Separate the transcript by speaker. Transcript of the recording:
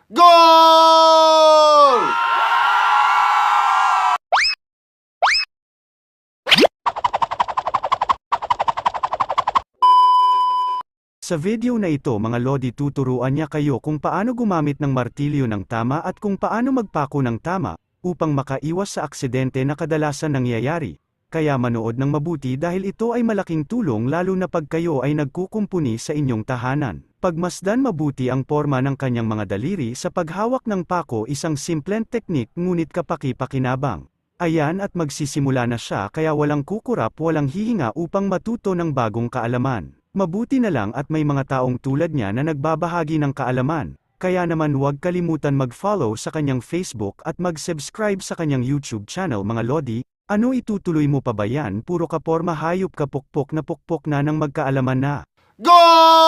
Speaker 1: Goal!
Speaker 2: Sa video na ito mga lodi tuturuan niya kayo kung paano gumamit ng martilyo ng tama at kung paano magpako ng tama, upang makaiwas sa aksidente na kadalasan nangyayari. Kaya manood ng mabuti dahil ito ay malaking tulong lalo na pag kayo ay nagkukumpuni sa inyong tahanan. Pagmasdan mabuti ang porma ng kanyang mga daliri sa paghawak ng pako, isang simpleng teknik ngunit kapaki-pakinabang. Ayan at magsisimula na siya kaya walang kukurap walang hihinga upang matuto ng bagong kaalaman. Mabuti na lang at may mga taong tulad niya na nagbabahagi ng kaalaman, kaya naman huwag kalimutan mag-follow sa kanyang Facebook at mag-subscribe sa kanyang YouTube channel mga lodi. Ano itutuloy mo pa ba yan? Puro ka porma hayop ka pukpok na ng magkaalaman na.
Speaker 1: Goal!